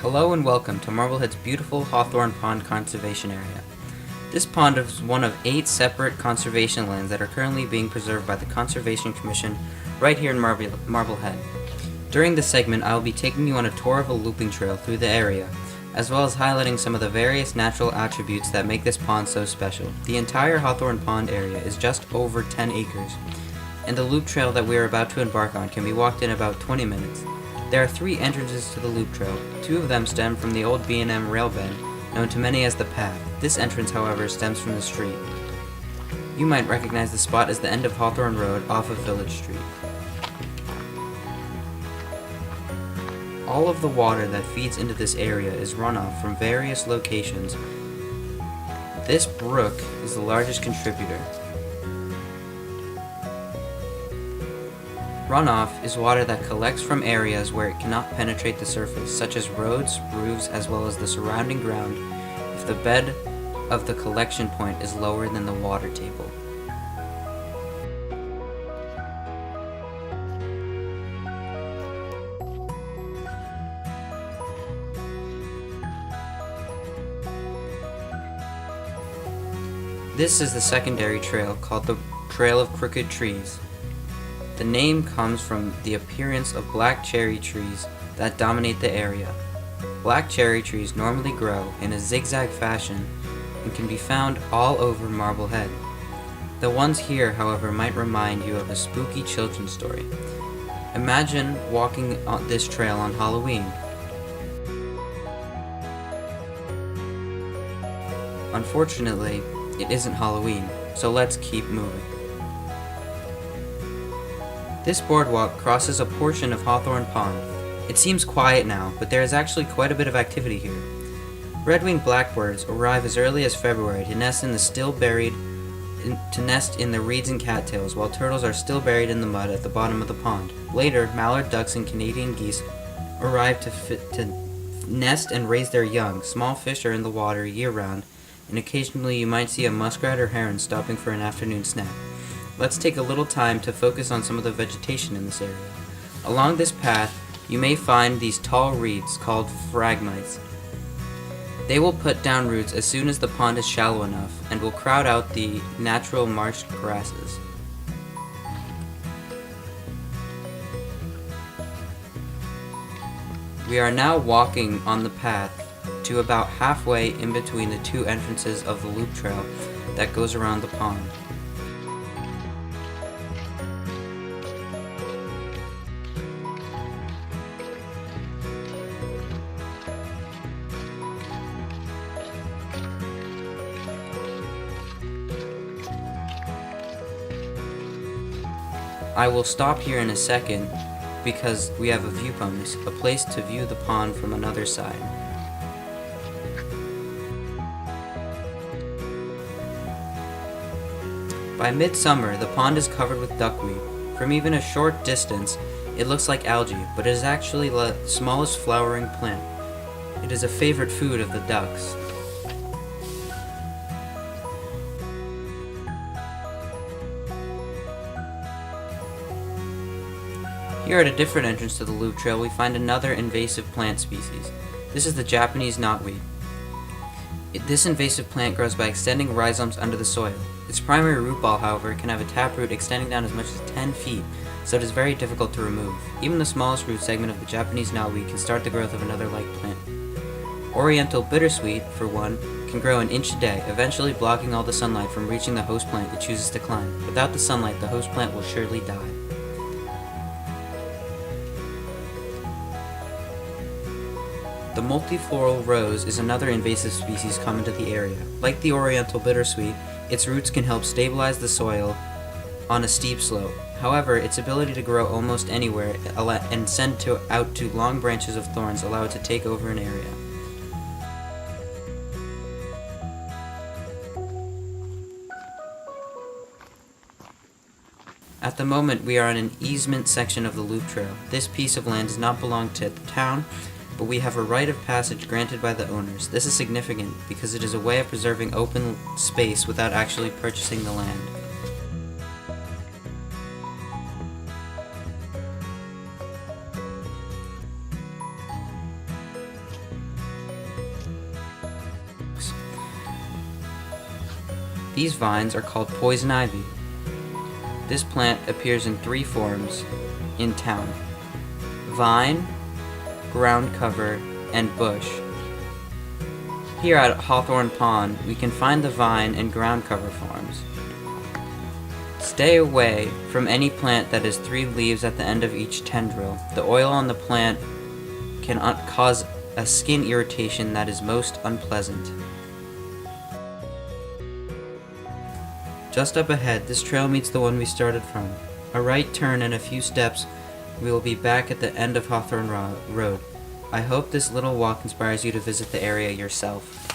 Hello and welcome to Marblehead's beautiful Hawthorn Pond Conservation area. This pond is one of 8 separate conservation lands that are currently being preserved by the Conservation Commission right here in Marblehead. During this segment, I will be taking you on a tour of a looping trail through the area, as well as highlighting some of the various natural attributes that make this pond so special. The entire Hawthorn Pond area is just over 10 acres, and the loop trail that we are about to embark on can be walked in about 20 minutes. There are 3 entrances to the loop trail. 2 of them stem from the old B&M railbed, known to many as the Path. This entrance, however, stems from the street. You might recognize the spot as the end of Hawthorn Road off of Village Street. All of the water that feeds into this area is runoff from various locations. This brook is the largest contributor. Runoff is water that collects from areas where it cannot penetrate the surface, such as roads, roofs, as well as the surrounding ground, if the bed of the collection point is lower than the water table. This is the secondary trail called the Trail of Crooked Trees. The name comes from the appearance of black cherry trees that dominate the area. Black cherry trees normally grow in a zigzag fashion and can be found all over Marblehead. The ones here, however, might remind you of a spooky children's story. Imagine walking on this trail on Halloween. Unfortunately, it isn't Halloween, so let's keep moving. This boardwalk crosses a portion of Hawthorn Pond. It seems quiet now, but there is actually quite a bit of activity here. Red-winged blackbirds arrive as early as February to nest in the reeds and cattails, while turtles are still buried in the mud at the bottom of the pond. Later, mallard ducks and Canadian geese arrive to nest and raise their young. Small fish are in the water year-round, and occasionally you might see a muskrat or heron stopping for an afternoon snack. Let's take a little time to focus on some of the vegetation in this area. Along this path, you may find these tall reeds called phragmites. They will put down roots as soon as the pond is shallow enough and will crowd out the natural marsh grasses. We are now walking on the path to about halfway in between the 2 entrances of the loop trail that goes around the pond. I will stop here in a second because we have a view bonus, a place to view the pond from another side. By midsummer, the pond is covered with duckweed. From even a short distance, it looks like algae, but it is actually the smallest flowering plant. It is a favorite food of the ducks. Here at a different entrance to the loop trail, we find another invasive plant species. This is the Japanese knotweed. This invasive plant grows by extending rhizomes under the soil. Its primary root ball, however, can have a taproot extending down as much as 10 feet, so it is very difficult to remove. Even the smallest root segment of the Japanese knotweed can start the growth of another like plant. Oriental bittersweet, for one, can grow an inch a day, eventually blocking all the sunlight from reaching the host plant it chooses to climb. Without the sunlight, the host plant will surely die. The multifloral rose is another invasive species common to the area. Like the oriental bittersweet, its roots can help stabilize the soil on a steep slope. However, its ability to grow almost anywhere and send out to long branches of thorns allow it to take over an area. At the moment, we are on an easement section of the loop trail. This piece of land does not belong to the town, but we have a right of passage granted by the owners. This is significant because it is a way of preserving open space without actually purchasing the land. These vines are called poison ivy. This plant appears in 3 forms in town: vine, ground cover, and bush. Here at Hawthorn Pond, we can find the vine and ground cover forms. Stay away from any plant that has 3 leaves at the end of each tendril. The oil on the plant can cause a skin irritation that is most unpleasant. Just up ahead, this trail meets the one we started from. A right turn and a few steps, we will be back at the end of Hawthorn Road. I hope this little walk inspires you to visit the area yourself.